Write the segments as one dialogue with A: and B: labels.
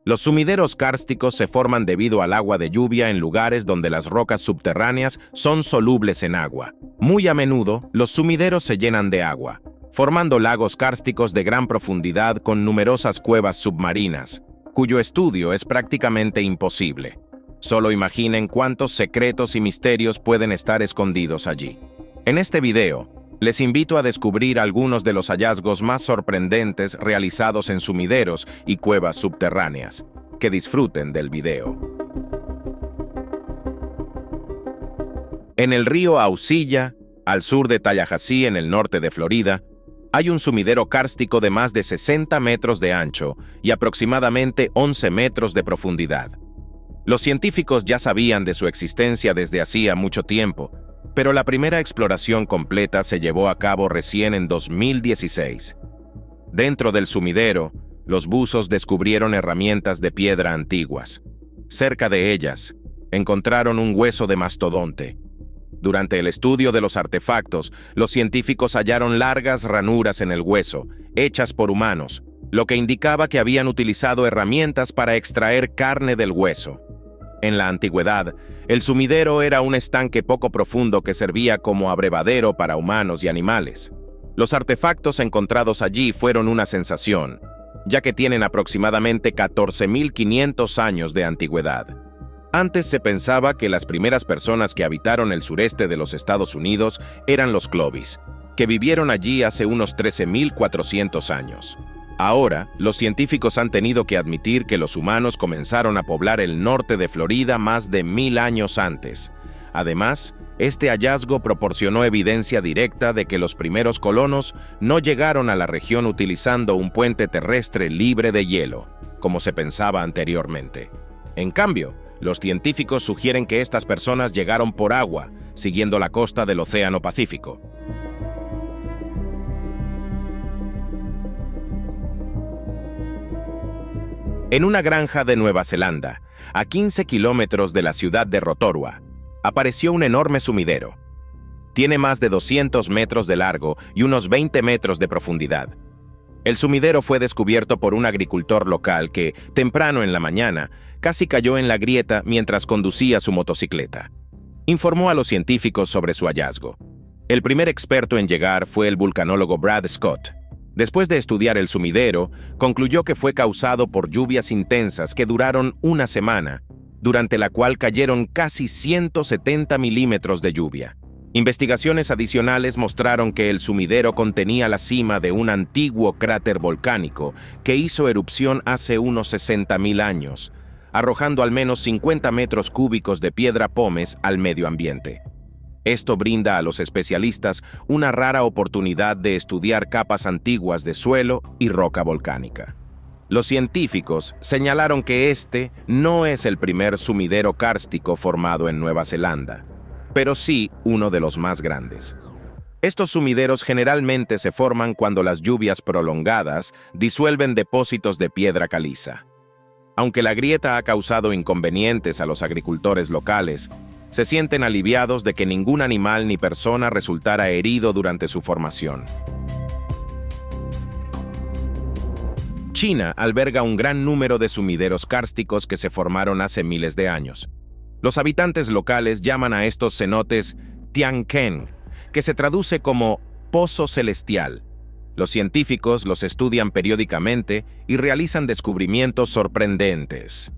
A: Los sumideros kársticos se forman debido al agua de lluvia en lugares donde las rocas subterráneas son solubles en agua. Muy a menudo, los sumideros se llenan de agua, formando lagos kársticos de gran profundidad con numerosas cuevas submarinas, cuyo estudio es prácticamente imposible. Solo imaginen cuántos secretos y misterios pueden estar escondidos allí. En este video, les invito a descubrir algunos de los hallazgos más sorprendentes realizados en sumideros y cuevas subterráneas. Que disfruten del video. En el río Auxilla, al sur de Tallahassee, en el norte de Florida, hay un sumidero kárstico de más de 60 metros de ancho y aproximadamente 11 metros de profundidad. Los científicos ya sabían de su existencia desde hacía mucho tiempo, pero la primera exploración completa se llevó a cabo recién en 2016. Dentro del sumidero, los buzos descubrieron herramientas de piedra antiguas. Cerca de ellas, encontraron un hueso de mastodonte. Durante el estudio de los artefactos, los científicos hallaron largas ranuras en el hueso, hechas por humanos, lo que indicaba que habían utilizado herramientas para extraer carne del hueso. En la antigüedad, el sumidero era un estanque poco profundo que servía como abrevadero para humanos y animales. Los artefactos encontrados allí fueron una sensación, ya que tienen aproximadamente 14.500 años de antigüedad. Antes se pensaba que las primeras personas que habitaron el sureste de los Estados Unidos eran los Clovis, que vivieron allí hace unos 13.400 años. Ahora, los científicos han tenido que admitir que los humanos comenzaron a poblar el norte de Florida más de 1000 años antes. Además, este hallazgo proporcionó evidencia directa de que los primeros colonos no llegaron a la región utilizando un puente terrestre libre de hielo, como se pensaba anteriormente. En cambio, los científicos sugieren que estas personas llegaron por agua, siguiendo la costa del Océano Pacífico. En una granja de Nueva Zelanda, a 15 kilómetros de la ciudad de Rotorua, apareció un enorme sumidero. Tiene más de 200 metros de largo y unos 20 metros de profundidad. El sumidero fue descubierto por un agricultor local que, temprano en la mañana, casi cayó en la grieta mientras conducía su motocicleta. Informó a los científicos sobre su hallazgo. El primer experto en llegar fue el vulcanólogo Brad Scott. Después de estudiar el sumidero, concluyó que fue causado por lluvias intensas que duraron una semana, durante la cual cayeron casi 170 milímetros de lluvia. Investigaciones adicionales mostraron que el sumidero contenía la cima de un antiguo cráter volcánico que hizo erupción hace unos 60.000 años, arrojando al menos 50 metros cúbicos de piedra pómez al medio ambiente. Esto brinda a los especialistas una rara oportunidad de estudiar capas antiguas de suelo y roca volcánica. Los científicos señalaron que este no es el primer sumidero kárstico formado en Nueva Zelanda, pero sí uno de los más grandes. Estos sumideros generalmente se forman cuando las lluvias prolongadas disuelven depósitos de piedra caliza. Aunque la grieta ha causado inconvenientes a los agricultores locales, se sienten aliviados de que ningún animal ni persona resultara herido durante su formación. China alberga un gran número de sumideros kársticos que se formaron hace miles de años. Los habitantes locales llaman a estos cenotes Tianquén, que se traduce como pozo celestial. Los científicos los estudian periódicamente y realizan descubrimientos sorprendentes.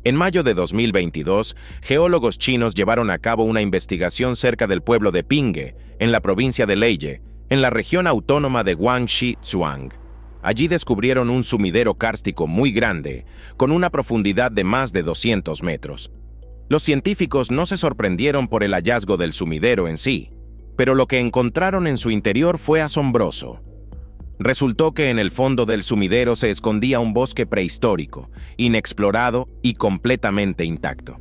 A: En mayo de 2022, geólogos chinos llevaron a cabo una investigación cerca del pueblo de Pinghe, en la provincia de Leyte, en la región autónoma de Guangxi Zhuang. Allí descubrieron un sumidero kárstico muy grande, con una profundidad de más de 200 metros. Los científicos no se sorprendieron por el hallazgo del sumidero en sí, pero lo que encontraron en su interior fue asombroso. Resultó que en el fondo del sumidero se escondía un bosque prehistórico, inexplorado y completamente intacto.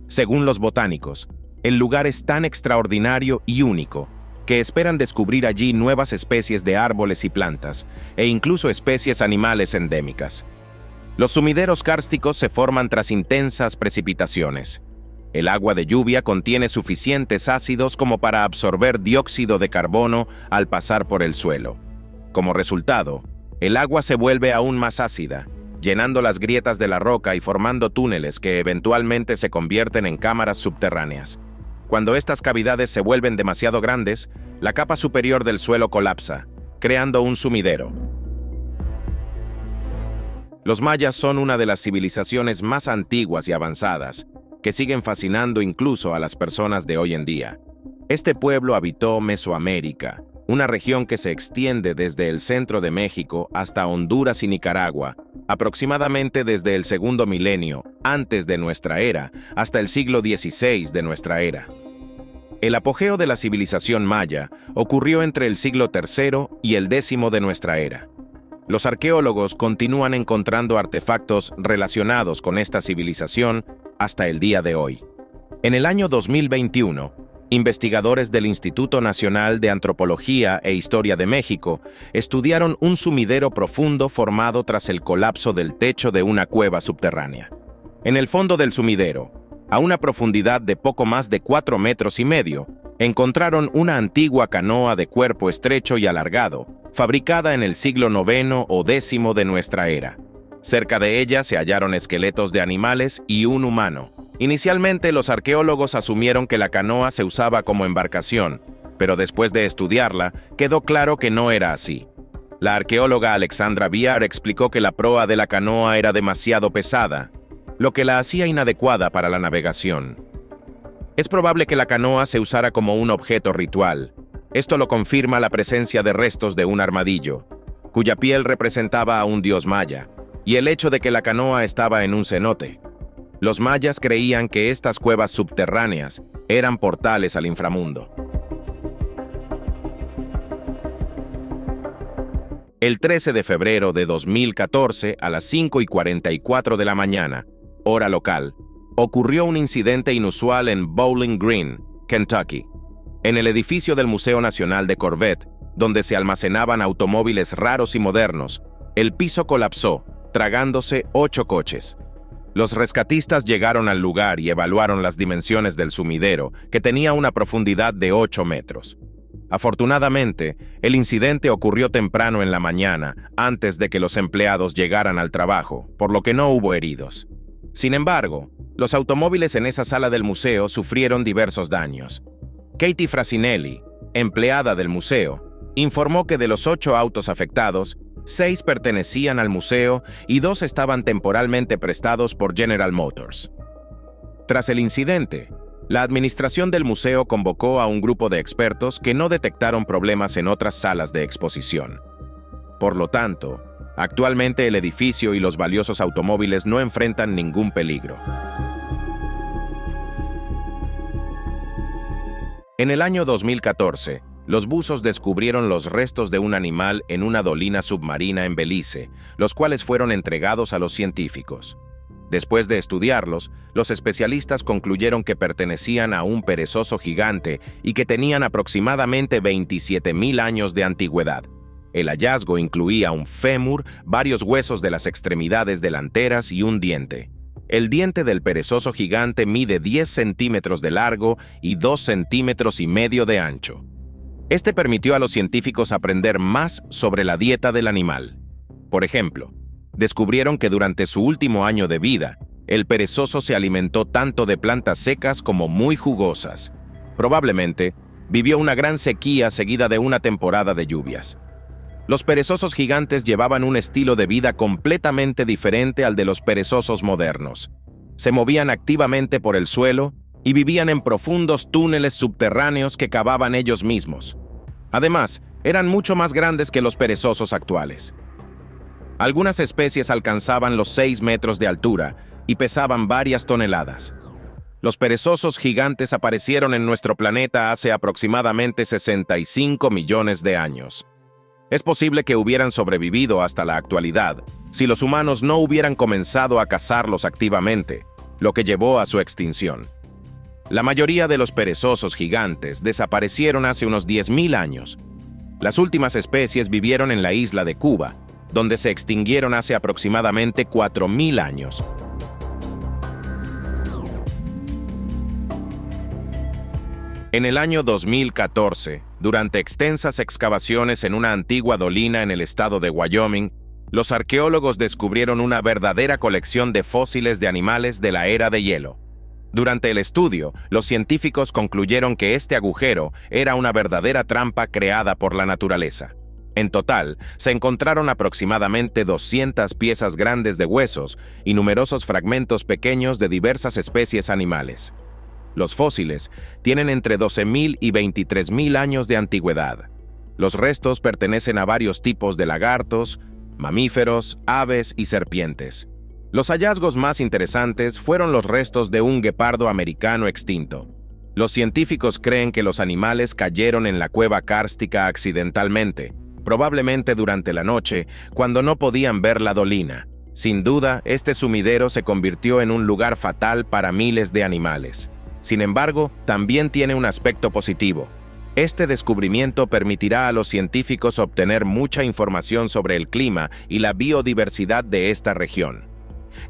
A: Según los botánicos, el lugar es tan extraordinario y único que esperan descubrir allí nuevas especies de árboles y plantas, e incluso especies animales endémicas. Los sumideros kársticos se forman tras intensas precipitaciones. El agua de lluvia contiene suficientes ácidos como para absorber dióxido de carbono al pasar por el suelo. Como resultado, el agua se vuelve aún más ácida, llenando las grietas de la roca y formando túneles que eventualmente se convierten en cámaras subterráneas. Cuando estas cavidades se vuelven demasiado grandes, la capa superior del suelo colapsa, creando un sumidero. Los mayas son una de las civilizaciones más antiguas y avanzadas, que siguen fascinando incluso a las personas de hoy en día. Este pueblo habitó Mesoamérica, una región que se extiende desde el centro de México hasta Honduras y Nicaragua, aproximadamente desde el segundo milenio antes de nuestra era hasta el siglo XVI de nuestra era. El apogeo de la civilización maya ocurrió entre el siglo III y el X de nuestra era. Los arqueólogos continúan encontrando artefactos relacionados con esta civilización hasta el día de hoy. En el año 2021, investigadores del Instituto Nacional de Antropología e Historia de México estudiaron un sumidero profundo formado tras el colapso del techo de una cueva subterránea. En el fondo del sumidero, a una profundidad de poco más de 4,5 metros, encontraron una antigua canoa de cuerpo estrecho y alargado, fabricada en el siglo IX o X de nuestra era. Cerca de ella se hallaron esqueletos de animales y un humano. Inicialmente, los arqueólogos asumieron que la canoa se usaba como embarcación, pero después de estudiarla, quedó claro que no era así. La arqueóloga Alexandra Biar explicó que la proa de la canoa era demasiado pesada, lo que la hacía inadecuada para la navegación. Es probable que la canoa se usara como un objeto ritual. Esto lo confirma la presencia de restos de un armadillo, cuya piel representaba a un dios maya, y el hecho de que la canoa estaba en un cenote. Los mayas creían que estas cuevas subterráneas eran portales al inframundo. El 13 de febrero de 2014, a las 5:44 de la mañana, hora local, ocurrió un incidente inusual en Bowling Green, Kentucky. En el edificio del Museo Nacional de Corvette, donde se almacenaban automóviles raros y modernos, el piso colapsó, tragándose 8 coches. Los rescatistas llegaron al lugar y evaluaron las dimensiones del sumidero, que tenía una profundidad de 8 metros. Afortunadamente, el incidente ocurrió temprano en la mañana, antes de que los empleados llegaran al trabajo, por lo que no hubo heridos. Sin embargo, los automóviles en esa sala del museo sufrieron diversos daños. Katie Frasinelli, empleada del museo, informó que de los 8 autos afectados, 6 pertenecían al museo y 2 estaban temporalmente prestados por General Motors. Tras el incidente, la administración del museo convocó a un grupo de expertos que no detectaron problemas en otras salas de exposición. Por lo tanto, actualmente el edificio y los valiosos automóviles no enfrentan ningún peligro. En el año 2014, los buzos descubrieron los restos de un animal en una dolina submarina en Belice, los cuales fueron entregados a los científicos. Después de estudiarlos, los especialistas concluyeron que pertenecían a un perezoso gigante y que tenían aproximadamente 27,000 años de antigüedad. El hallazgo incluía un fémur, varios huesos de las extremidades delanteras y un diente. El diente del perezoso gigante mide 10 centímetros de largo y 2,5 centímetros de ancho. Este permitió a los científicos aprender más sobre la dieta del animal. Por ejemplo, descubrieron que durante su último año de vida, el perezoso se alimentó tanto de plantas secas como muy jugosas. Probablemente, vivió una gran sequía seguida de una temporada de lluvias. Los perezosos gigantes llevaban un estilo de vida completamente diferente al de los perezosos modernos. Se movían activamente por el suelo y vivían en profundos túneles subterráneos que cavaban ellos mismos. Además, eran mucho más grandes que los perezosos actuales. Algunas especies alcanzaban los 6 metros de altura y pesaban varias toneladas. Los perezosos gigantes aparecieron en nuestro planeta hace aproximadamente 65 millones de años. Es posible que hubieran sobrevivido hasta la actualidad si los humanos no hubieran comenzado a cazarlos activamente, lo que llevó a su extinción. La mayoría de los perezosos gigantes desaparecieron hace unos 10,000 años. Las últimas especies vivieron en la isla de Cuba, donde se extinguieron hace aproximadamente 4,000 años. En el año 2014, durante extensas excavaciones en una antigua dolina en el estado de Wyoming, Los arqueólogos descubrieron una verdadera colección de fósiles de animales de la era de hielo. Durante el estudio, los científicos concluyeron que este agujero era una verdadera trampa creada por la naturaleza. En total, se encontraron aproximadamente 200 piezas grandes de huesos y numerosos fragmentos pequeños de diversas especies animales. Los fósiles tienen entre 12.000 y 23.000 años de antigüedad. Los restos pertenecen a varios tipos de lagartos, mamíferos, aves y serpientes. Los hallazgos más interesantes fueron los restos de un guepardo americano extinto. Los científicos creen que los animales cayeron en la cueva kárstica accidentalmente, probablemente durante la noche, cuando no podían ver la dolina. Sin duda, este sumidero se convirtió en un lugar fatal para miles de animales. Sin embargo, también tiene un aspecto positivo. Este descubrimiento permitirá a los científicos obtener mucha información sobre el clima y la biodiversidad de esta región.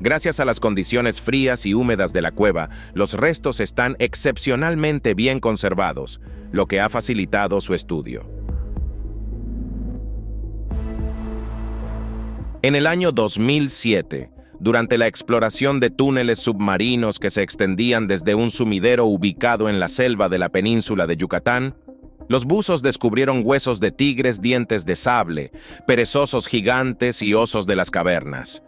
A: Gracias a las condiciones frías y húmedas de la cueva, los restos están excepcionalmente bien conservados, lo que ha facilitado su estudio. En el año 2007, durante la exploración de túneles submarinos que se extendían desde un sumidero ubicado en la selva de la península de Yucatán, los buzos descubrieron huesos de tigres, dientes de sable, perezosos gigantes y osos de las cavernas.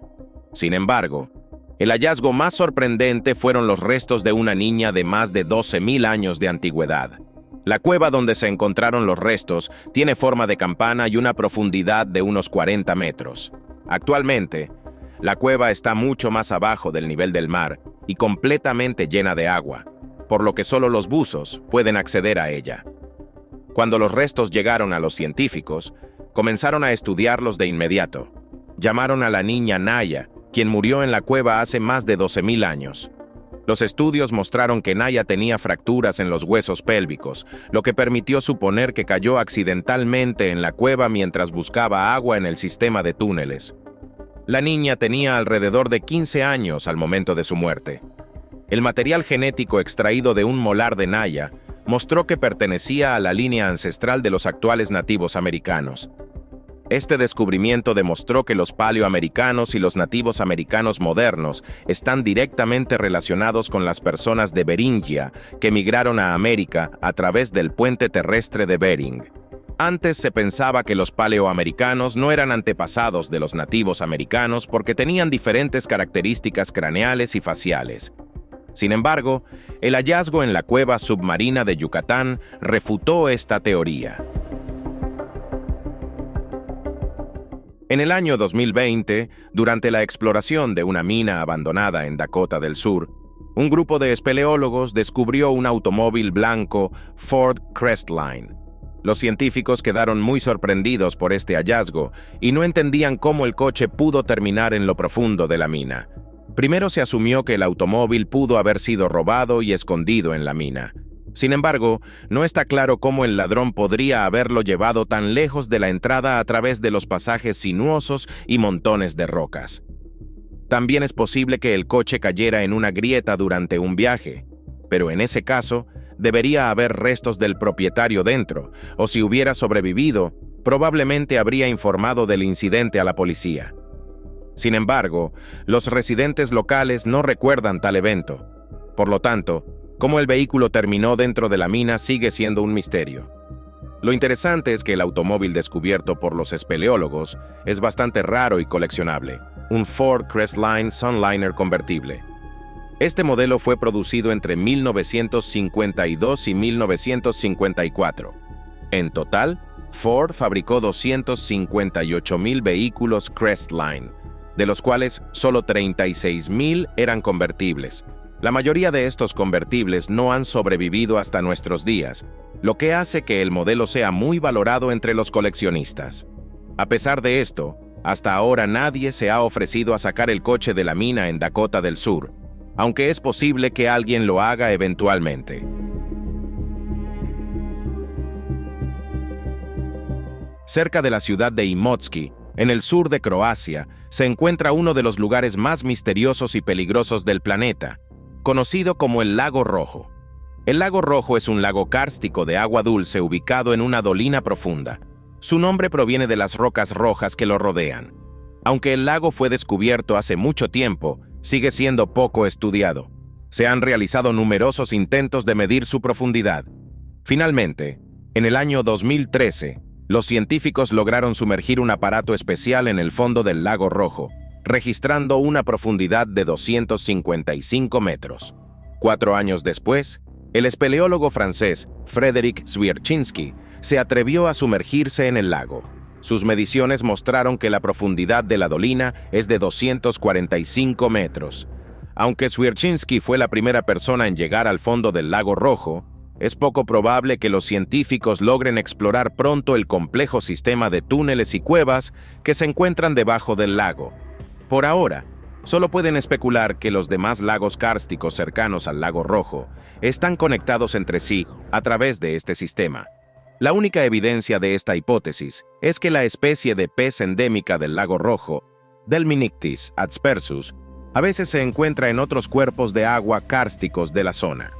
A: Sin embargo, el hallazgo más sorprendente fueron los restos de una niña de más de 12.000 años de antigüedad. La cueva donde se encontraron los restos tiene forma de campana y una profundidad de unos 40 metros. Actualmente, la cueva está mucho más abajo del nivel del mar y completamente llena de agua, por lo que solo los buzos pueden acceder a ella. Cuando los restos llegaron a los científicos, comenzaron a estudiarlos de inmediato. Llamaron a la niña Naya, quien murió en la cueva hace más de 12.000 años. Los estudios mostraron que Naya tenía fracturas en los huesos pélvicos, lo que permitió suponer que cayó accidentalmente en la cueva mientras buscaba agua en el sistema de túneles. La niña tenía alrededor de 15 años al momento de su muerte. El material genético extraído de un molar de Naya mostró que pertenecía a la línea ancestral de los actuales nativos americanos. Este descubrimiento demostró que los paleoamericanos y los nativos americanos modernos están directamente relacionados con las personas de Beringia que migraron a América a través del puente terrestre de Bering. Antes se pensaba que los paleoamericanos no eran antepasados de los nativos americanos porque tenían diferentes características craneales y faciales. Sin embargo, el hallazgo en la cueva submarina de Yucatán refutó esta teoría. En el año 2020, durante la exploración de una mina abandonada en Dakota del Sur, un grupo de espeleólogos descubrió un automóvil blanco Ford Crestline. Los científicos quedaron muy sorprendidos por este hallazgo y no entendían cómo el coche pudo terminar en lo profundo de la mina. Primero se asumió que el automóvil pudo haber sido robado y escondido en la mina. Sin embargo, no está claro cómo el ladrón podría haberlo llevado tan lejos de la entrada a través de los pasajes sinuosos y montones de rocas. También es posible que el coche cayera en una grieta durante un viaje, pero en ese caso, debería haber restos del propietario dentro, o si hubiera sobrevivido, probablemente habría informado del incidente a la policía. Sin embargo, los residentes locales no recuerdan tal evento. Por lo tanto, cómo el vehículo terminó dentro de la mina sigue siendo un misterio. Lo interesante es que el automóvil descubierto por los espeleólogos es bastante raro y coleccionable, un Ford Crestline Sunliner convertible. Este modelo fue producido entre 1952 y 1954. En total, Ford fabricó 258.000 vehículos Crestline, de los cuales solo 36.000 eran convertibles. La mayoría de estos convertibles no han sobrevivido hasta nuestros días, lo que hace que el modelo sea muy valorado entre los coleccionistas. A pesar de esto, hasta ahora nadie se ha ofrecido a sacar el coche de la mina en Dakota del Sur, aunque es posible que alguien lo haga eventualmente. Cerca de la ciudad de Imotski, en el sur de Croacia, se encuentra uno de los lugares más misteriosos y peligrosos del planeta, conocido como el Lago Rojo. El Lago Rojo es un lago kárstico de agua dulce ubicado en una dolina profunda. Su nombre proviene de las rocas rojas que lo rodean. Aunque el lago fue descubierto hace mucho tiempo, sigue siendo poco estudiado. Se han realizado numerosos intentos de medir su profundidad. Finalmente, en el año 2013, los científicos lograron sumergir un aparato especial en el fondo del lago Rojo, registrando una profundidad de 255 metros. 4 años después, el espeleólogo francés Frédéric Zwierczynski se atrevió a sumergirse en el lago. Sus mediciones mostraron que la profundidad de la dolina es de 245 metros. Aunque Zwierczynski fue la primera persona en llegar al fondo del lago Rojo, es poco probable que los científicos logren explorar pronto el complejo sistema de túneles y cuevas que se encuentran debajo del lago. Por ahora, solo pueden especular que los demás lagos kársticos cercanos al lago Rojo están conectados entre sí a través de este sistema. La única evidencia de esta hipótesis es que la especie de pez endémica del lago Rojo, Delminictis adspersus, a veces se encuentra en otros cuerpos de agua kársticos de la zona.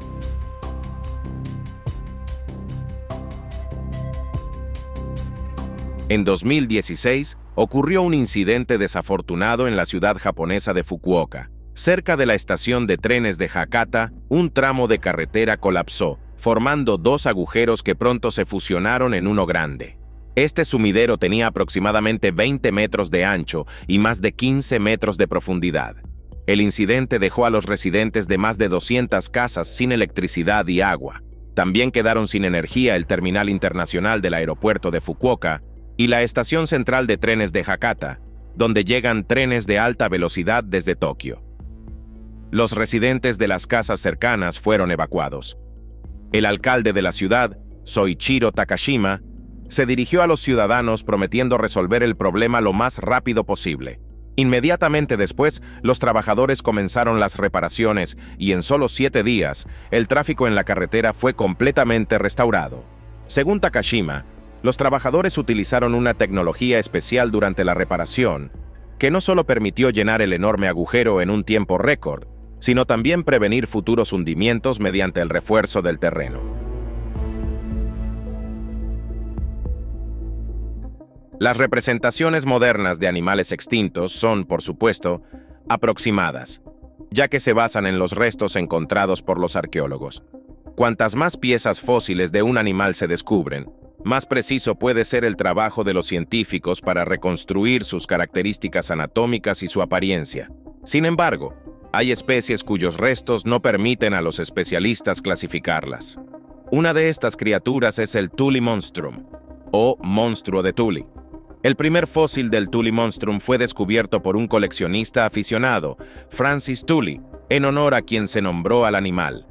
A: En 2016, ocurrió un incidente desafortunado en la ciudad japonesa de Fukuoka. Cerca de la estación de trenes de Hakata, un tramo de carretera colapsó, formando 2 agujeros que pronto se fusionaron en uno grande. Este sumidero tenía aproximadamente 20 metros de ancho y más de 15 metros de profundidad. El incidente dejó a los residentes de más de 200 casas sin electricidad y agua. También quedaron sin energía el terminal internacional del aeropuerto de Fukuoka y la estación central de trenes de Hakata, donde llegan trenes de alta velocidad desde Tokio. Los residentes de las casas cercanas fueron evacuados. El alcalde de la ciudad, Soichiro Takashima, se dirigió a los ciudadanos prometiendo resolver el problema lo más rápido posible. Inmediatamente después, los trabajadores comenzaron las reparaciones y en solo 7 días, el tráfico en la carretera fue completamente restaurado. Según Takashima, los trabajadores utilizaron una tecnología especial durante la reparación, que no solo permitió llenar el enorme agujero en un tiempo récord, sino también prevenir futuros hundimientos mediante el refuerzo del terreno. Las representaciones modernas de animales extintos son, por supuesto, aproximadas, ya que se basan en los restos encontrados por los arqueólogos. Cuantas más piezas fósiles de un animal se descubren, más preciso puede ser el trabajo de los científicos para reconstruir sus características anatómicas y su apariencia. Sin embargo, hay especies cuyos restos no permiten a los especialistas clasificarlas. Una de estas criaturas es el Thule monstrum, o monstruo de Thule. El primer fósil del Thule monstrum fue descubierto por un coleccionista aficionado, Francis Thule, en honor a quien se nombró al animal.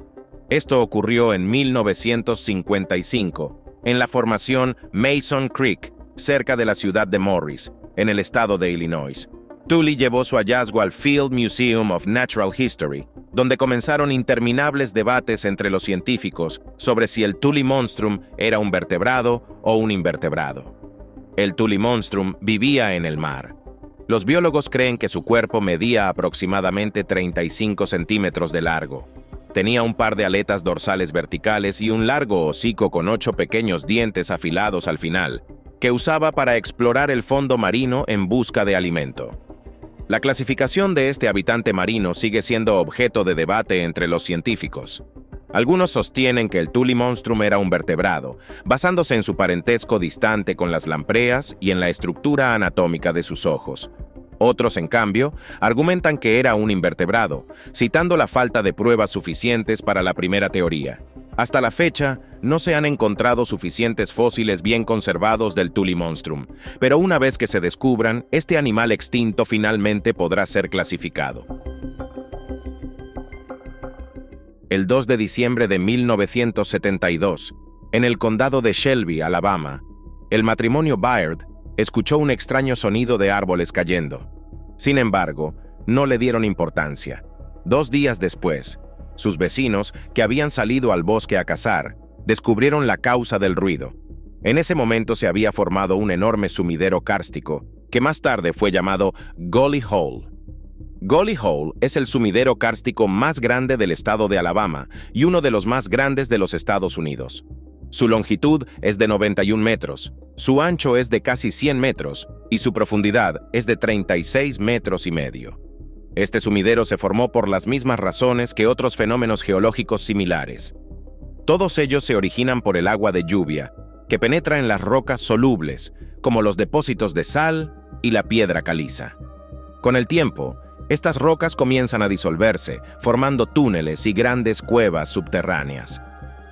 A: Esto ocurrió en 1955, en la formación Mason Creek, cerca de la ciudad de Morris, en el estado de Illinois. Thule llevó su hallazgo al Field Museum of Natural History, donde comenzaron interminables debates entre los científicos sobre si el Thule monstrum era un vertebrado o un invertebrado. El Thule monstrum vivía en el mar. Los biólogos creen que su cuerpo medía aproximadamente 35 centímetros de largo. Tenía un par de aletas dorsales verticales y un largo hocico con 8 pequeños dientes afilados al final, que usaba para explorar el fondo marino en busca de alimento. La clasificación de este habitante marino sigue siendo objeto de debate entre los científicos. Algunos sostienen que el Thule monstrum era un vertebrado, basándose en su parentesco distante con las lampreas y en la estructura anatómica de sus ojos. Otros, en cambio, argumentan que era un invertebrado, citando la falta de pruebas suficientes para la primera teoría. Hasta la fecha, no se han encontrado suficientes fósiles bien conservados del Thule monstrum, pero una vez que se descubran, este animal extinto finalmente podrá ser clasificado. El 2 de diciembre de 1972, en el condado de Shelby, Alabama, el matrimonio Baird escuchó un extraño sonido de árboles cayendo. Sin embargo, no le dieron importancia. 2 días después, sus vecinos, que habían salido al bosque a cazar, descubrieron la causa del ruido. En ese momento se había formado un enorme sumidero kárstico, que más tarde fue llamado Gully Hole. Gully Hole es el sumidero kárstico más grande del estado de Alabama y uno de los más grandes de los Estados Unidos. Su longitud es de 91 metros, su ancho es de casi 100 metros y su profundidad es de 36 metros y medio. Este sumidero se formó por las mismas razones que otros fenómenos geológicos similares. Todos ellos se originan por el agua de lluvia, que penetra en las rocas solubles, como los depósitos de sal y la piedra caliza. Con el tiempo, estas rocas comienzan a disolverse, formando túneles y grandes cuevas subterráneas.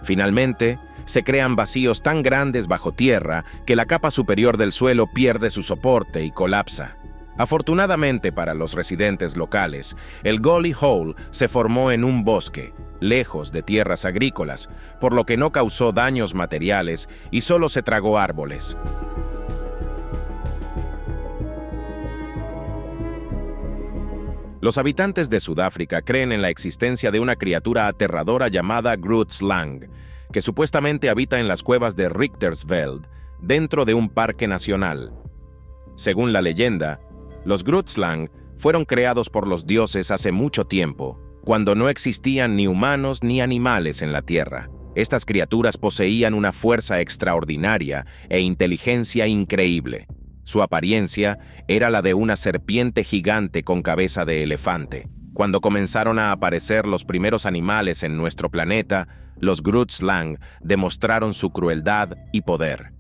A: Finalmente, se crean vacíos tan grandes bajo tierra que la capa superior del suelo pierde su soporte y colapsa. Afortunadamente para los residentes locales, el Gully Hole se formó en un bosque, lejos de tierras agrícolas, por lo que no causó daños materiales y solo se tragó árboles. Los habitantes de Sudáfrica creen en la existencia de una criatura aterradora llamada Grootslang, que supuestamente habita en las cuevas de Richtersveld, dentro de un parque nacional. Según la leyenda, los Grootslang fueron creados por los dioses hace mucho tiempo, cuando no existían ni humanos ni animales en la Tierra. Estas criaturas poseían una fuerza extraordinaria e inteligencia increíble. Su apariencia era la de una serpiente gigante con cabeza de elefante. Cuando comenzaron a aparecer los primeros animales en nuestro planeta, los Grootslang demostraron su crueldad y poder.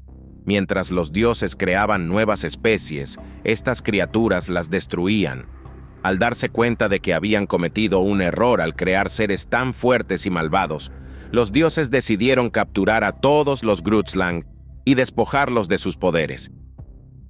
A: Mientras los dioses creaban nuevas especies, estas criaturas las destruían. Al darse cuenta de que habían cometido un error al crear seres tan fuertes y malvados, los dioses decidieron capturar a todos los Grootslang y despojarlos de sus poderes.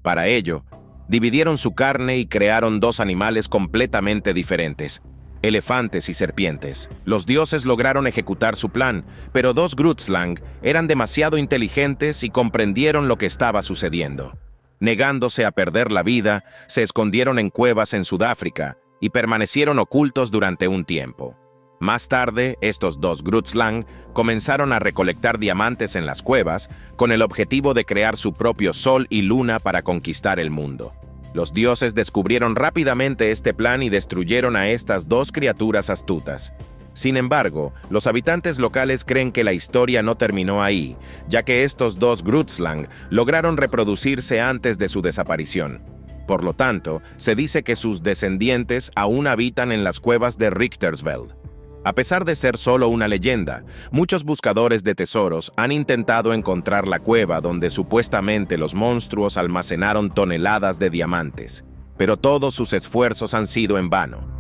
A: Para ello, dividieron su carne y crearon dos animales completamente diferentes, elefantes y serpientes. Los dioses lograron ejecutar su plan, pero dos Grootslang eran demasiado inteligentes y comprendieron lo que estaba sucediendo. Negándose a perder la vida, se escondieron en cuevas en Sudáfrica y permanecieron ocultos durante un tiempo. Más tarde, estos dos Grootslang comenzaron a recolectar diamantes en las cuevas con el objetivo de crear su propio sol y luna para conquistar el mundo. Los dioses descubrieron rápidamente este plan y destruyeron a estas dos criaturas astutas. Sin embargo, los habitantes locales creen que la historia no terminó ahí, ya que estos dos Grootslang lograron reproducirse antes de su desaparición. Por lo tanto, se dice que sus descendientes aún habitan en las cuevas de Richtersveld. A pesar de ser solo una leyenda, muchos buscadores de tesoros han intentado encontrar la cueva donde supuestamente los monstruos almacenaron toneladas de diamantes, pero todos sus esfuerzos han sido en vano.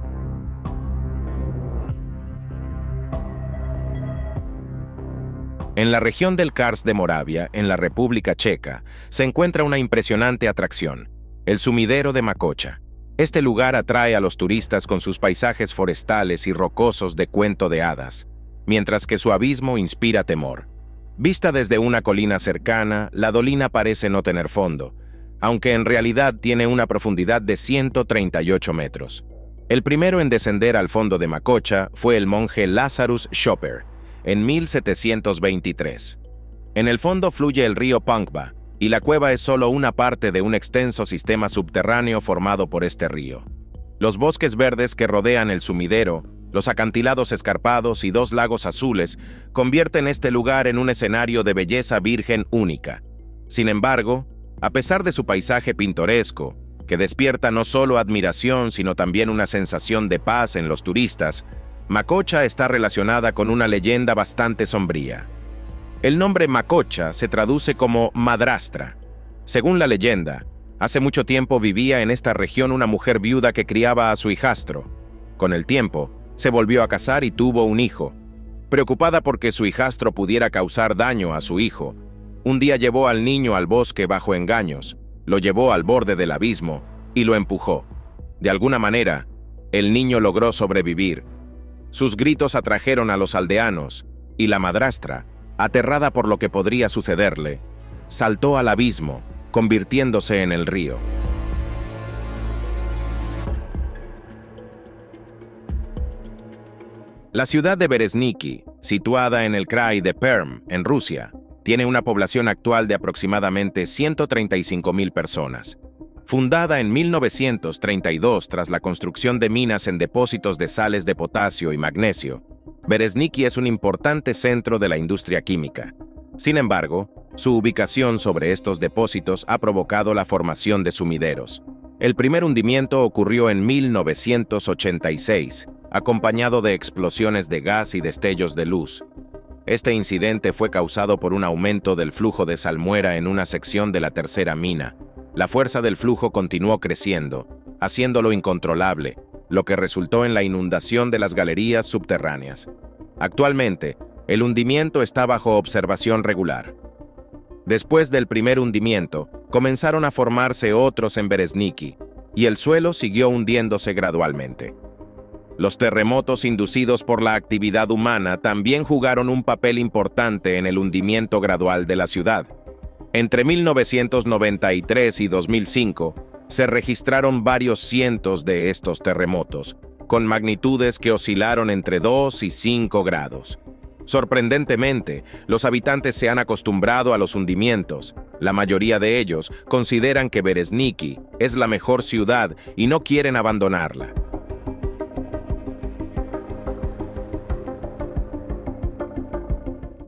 A: En la región del Karst de Moravia, en la República Checa, se encuentra una impresionante atracción, el sumidero de Makocha. Este lugar atrae a los turistas con sus paisajes forestales y rocosos de cuento de hadas, mientras que su abismo inspira temor. Vista desde una colina cercana, la dolina parece no tener fondo, aunque en realidad tiene una profundidad de 138 metros. El primero en descender al fondo de Makocha fue el monje Lazarus Schopper, en 1723. En el fondo fluye el río Punkva, y la cueva es solo una parte de un extenso sistema subterráneo formado por este río. Los bosques verdes que rodean el sumidero, los acantilados escarpados y dos lagos azules convierten este lugar en un escenario de belleza virgen única. Sin embargo, a pesar de su paisaje pintoresco, que despierta no solo admiración sino también una sensación de paz en los turistas, Makocha está relacionada con una leyenda bastante sombría. El nombre Makocha se traduce como madrastra. Según la leyenda, hace mucho tiempo vivía en esta región una mujer viuda que criaba a su hijastro. Con el tiempo, se volvió a casar y tuvo un hijo. Preocupada porque su hijastro pudiera causar daño a su hijo, un día llevó al niño al bosque bajo engaños, lo llevó al borde del abismo y lo empujó. De alguna manera, el niño logró sobrevivir. Sus gritos atrajeron a los aldeanos y la madrastra, aterrada por lo que podría sucederle, saltó al abismo, convirtiéndose en el río. La ciudad de Berezniki, situada en el krai de Perm, en Rusia, tiene una población actual de aproximadamente 135.000 personas. Fundada en 1932 tras la construcción de minas en depósitos de sales de potasio y magnesio, Berezniki es un importante centro de la industria química. Sin embargo, su ubicación sobre estos depósitos ha provocado la formación de sumideros. El primer hundimiento ocurrió en 1986, acompañado de explosiones de gas y destellos de luz. Este incidente fue causado por un aumento del flujo de salmuera en una sección de la tercera mina. La fuerza del flujo continuó creciendo, haciéndolo incontrolable, lo que resultó en la inundación de las galerías subterráneas. Actualmente, el hundimiento está bajo observación regular. Después del primer hundimiento, comenzaron a formarse otros en Berezniki, y el suelo siguió hundiéndose gradualmente. Los terremotos inducidos por la actividad humana también jugaron un papel importante en el hundimiento gradual de la ciudad. Entre 1993 y 2005, se registraron varios cientos de estos terremotos, con magnitudes que oscilaron entre 2 y 5 grados. Sorprendentemente, los habitantes se han acostumbrado a los hundimientos. La mayoría de ellos consideran que Berezniki es la mejor ciudad y no quieren abandonarla.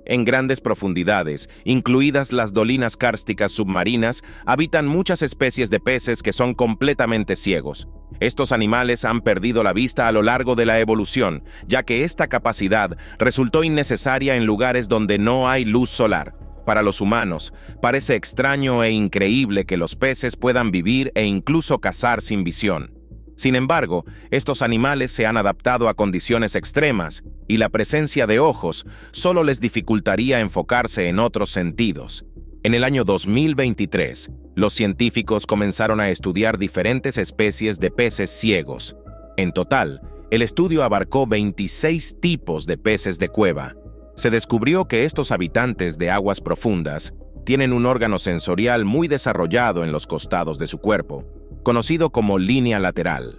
A: En grandes profundidades, incluidas las dolinas kársticas submarinas, habitan muchas especies de peces que son completamente ciegos. Estos animales han perdido la vista a lo largo de la evolución, ya que esta capacidad resultó innecesaria en lugares donde no hay luz solar. Para los humanos, parece extraño e increíble que los peces puedan vivir e incluso cazar sin visión. Sin embargo, estos animales se han adaptado a condiciones extremas y la presencia de ojos solo les dificultaría enfocarse en otros sentidos. En el año 2023, los científicos comenzaron a estudiar diferentes especies de peces ciegos. En total, el estudio abarcó 26 tipos de peces de cueva. Se descubrió que estos habitantes de aguas profundas tienen un órgano sensorial muy desarrollado en los costados de su cuerpo, conocido como línea lateral.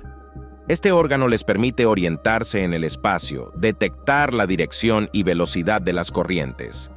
A: Este órgano les permite orientarse en el espacio, detectar la dirección y velocidad de las corrientes.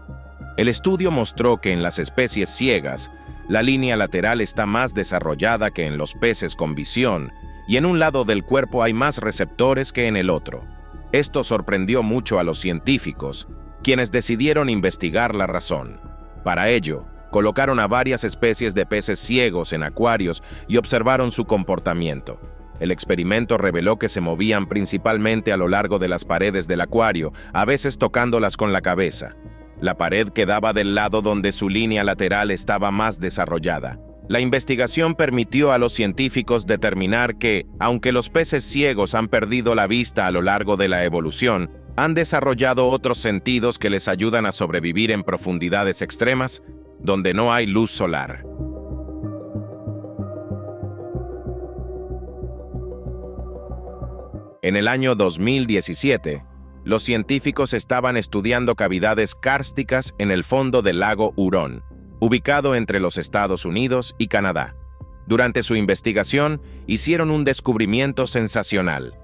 A: El estudio mostró que en las especies ciegas, la línea lateral está más desarrollada que en los peces con visión, y en un lado del cuerpo hay más receptores que en el otro. Esto sorprendió mucho a los científicos, quienes decidieron investigar la razón. Para ello, colocaron a varias especies de peces ciegos en acuarios y observaron su comportamiento. El experimento reveló que se movían principalmente a lo largo de las paredes del acuario, a veces tocándolas con la cabeza. La pared quedaba del lado donde su línea lateral estaba más desarrollada. La investigación permitió a los científicos determinar que, aunque los peces ciegos han perdido la vista a lo largo de la evolución, han desarrollado otros sentidos que les ayudan a sobrevivir en profundidades extremas, donde no hay luz solar. En el año 2017, los científicos estaban estudiando cavidades kársticas en el fondo del lago Hurón, ubicado entre los Estados Unidos y Canadá. Durante su investigación, hicieron un descubrimiento sensacional.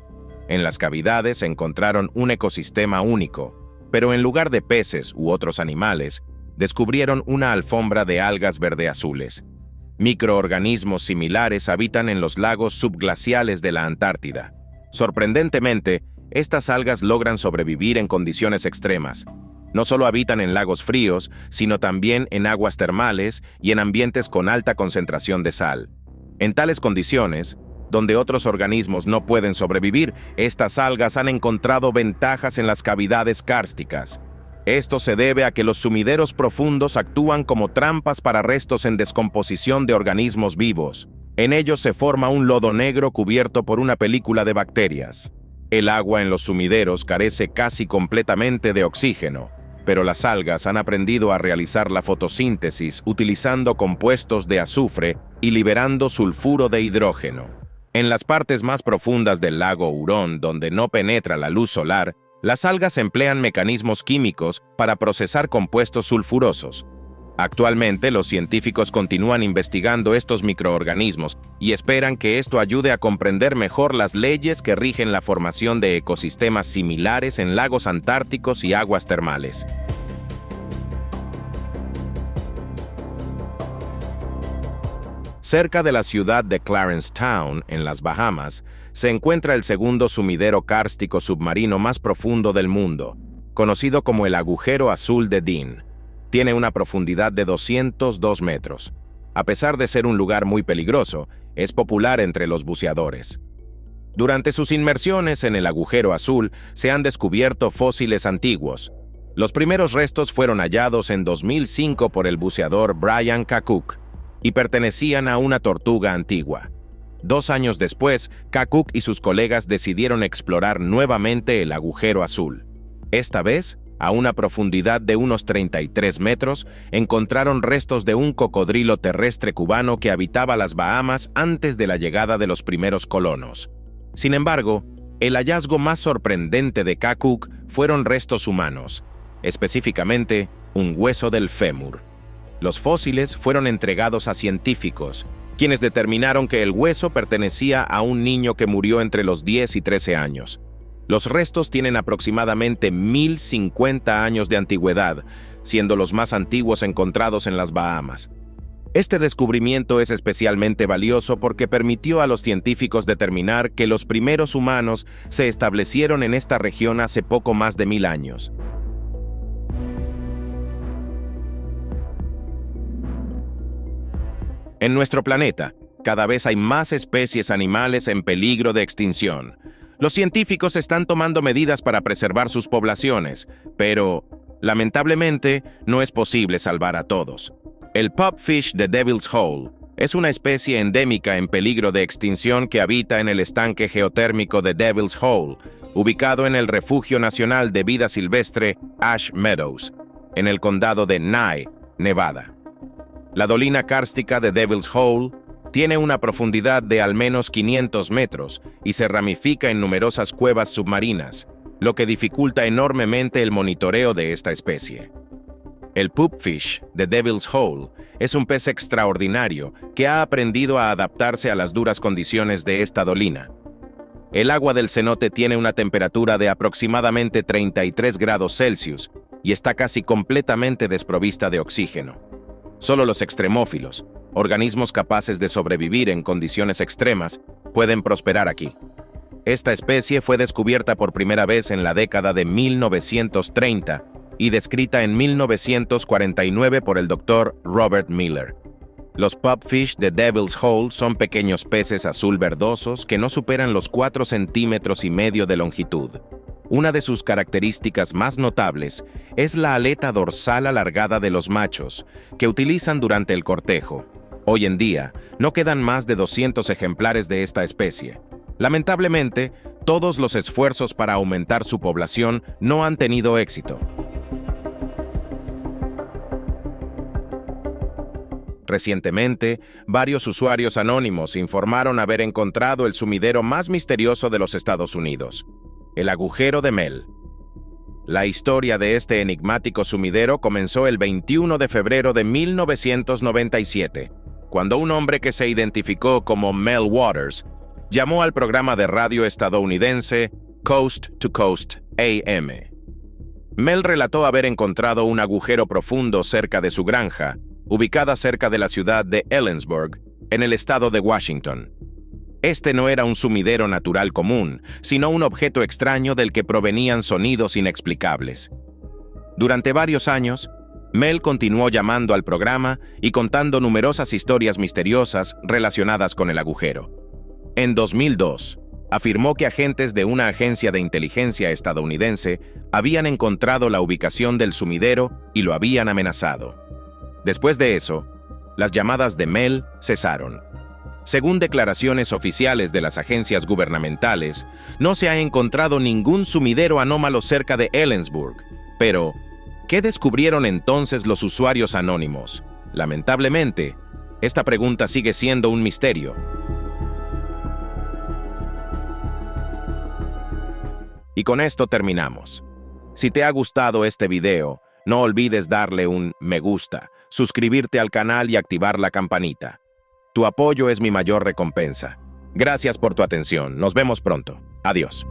A: En las cavidades encontraron un ecosistema único, pero en lugar de peces u otros animales, descubrieron una alfombra de algas verde-azules. Microorganismos similares habitan en los lagos subglaciales de la Antártida. Sorprendentemente, estas algas logran sobrevivir en condiciones extremas. No solo habitan en lagos fríos, sino también en aguas termales y en ambientes con alta concentración de sal. En tales condiciones, donde otros organismos no pueden sobrevivir, estas algas han encontrado ventajas en las cavidades kársticas. Esto se debe a que los sumideros profundos actúan como trampas para restos en descomposición de organismos vivos. En ellos se forma un lodo negro cubierto por una película de bacterias. El agua en los sumideros carece casi completamente de oxígeno, pero las algas han aprendido a realizar la fotosíntesis utilizando compuestos de azufre y liberando sulfuro de hidrógeno. En las partes más profundas del lago Hurón, donde no penetra la luz solar, las algas emplean mecanismos químicos para procesar compuestos sulfurosos. Actualmente, los científicos continúan investigando estos microorganismos y esperan que esto ayude a comprender mejor las leyes que rigen la formación de ecosistemas similares en lagos antárticos y aguas termales. Cerca de la ciudad de Clarence Town, en las Bahamas, se encuentra el segundo sumidero kárstico submarino más profundo del mundo, conocido como el agujero azul de Dean. Tiene una profundidad de 202 metros. A pesar de ser un lugar muy peligroso, es popular entre los buceadores. Durante sus inmersiones en el agujero azul, se han descubierto fósiles antiguos. Los primeros restos fueron hallados en 2005 por el buceador Brian Kakuk y pertenecían a una tortuga antigua. 2 años después, Kakuk y sus colegas decidieron explorar nuevamente el agujero azul. Esta vez, a una profundidad de unos 33 metros, encontraron restos de un cocodrilo terrestre cubano que habitaba las Bahamas antes de la llegada de los primeros colonos. Sin embargo, el hallazgo más sorprendente de Kakuk fueron restos humanos, específicamente un hueso del fémur. Los fósiles fueron entregados a científicos, quienes determinaron que el hueso pertenecía a un niño que murió entre los 10 y 13 años. Los restos tienen aproximadamente 1050 años de antigüedad, siendo los más antiguos encontrados en las Bahamas. Este descubrimiento es especialmente valioso porque permitió a los científicos determinar que los primeros humanos se establecieron en esta región hace poco más de 1000 años. En nuestro planeta, cada vez hay más especies animales en peligro de extinción. Los científicos están tomando medidas para preservar sus poblaciones, pero, lamentablemente, no es posible salvar a todos. El pupfish de Devil's Hole es una especie endémica en peligro de extinción que habita en el estanque geotérmico de Devil's Hole, ubicado en el Refugio Nacional de Vida Silvestre Ash Meadows, en el condado de Nye, Nevada. La dolina kárstica de Devil's Hole tiene una profundidad de al menos 500 metros y se ramifica en numerosas cuevas submarinas, lo que dificulta enormemente el monitoreo de esta especie. El pupfish de Devil's Hole es un pez extraordinario que ha aprendido a adaptarse a las duras condiciones de esta dolina. El agua del cenote tiene una temperatura de aproximadamente 33 grados Celsius y está casi completamente desprovista de oxígeno. Solo los extremófilos, organismos capaces de sobrevivir en condiciones extremas, pueden prosperar aquí. Esta especie fue descubierta por primera vez en la década de 1930 y descrita en 1949 por el Dr. Robert Miller. Los pupfish de Devil's Hole son pequeños peces azul verdosos que no superan los 4,5 centímetros de longitud. Una de sus características más notables es la aleta dorsal alargada de los machos, que utilizan durante el cortejo. Hoy en día, no quedan más de 200 ejemplares de esta especie. Lamentablemente, todos los esfuerzos para aumentar su población no han tenido éxito. Recientemente, varios usuarios anónimos informaron haber encontrado el sumidero más misterioso de los Estados Unidos, el agujero de Mel. La historia de este enigmático sumidero comenzó el 21 de febrero de 1997, cuando un hombre que se identificó como Mel Waters llamó al programa de radio estadounidense Coast to Coast AM. Mel relató haber encontrado un agujero profundo cerca de su granja, ubicada cerca de la ciudad de Ellensburg, en el estado de Washington. Este no era un sumidero natural común, sino un objeto extraño del que provenían sonidos inexplicables. Durante varios años, Mel continuó llamando al programa y contando numerosas historias misteriosas relacionadas con el agujero. En 2002, afirmó que agentes de una agencia de inteligencia estadounidense habían encontrado la ubicación del sumidero y lo habían amenazado. Después de eso, las llamadas de Mel cesaron. Según declaraciones oficiales de las agencias gubernamentales, no se ha encontrado ningún sumidero anómalo cerca de Ellensburg. Pero, ¿qué descubrieron entonces los usuarios anónimos? Lamentablemente, esta pregunta sigue siendo un misterio. Y con esto terminamos. Si te ha gustado este video, no olvides darle un me gusta, suscribirte al canal y activar la campanita. Tu apoyo es mi mayor recompensa. Gracias por tu atención. Nos vemos pronto. Adiós.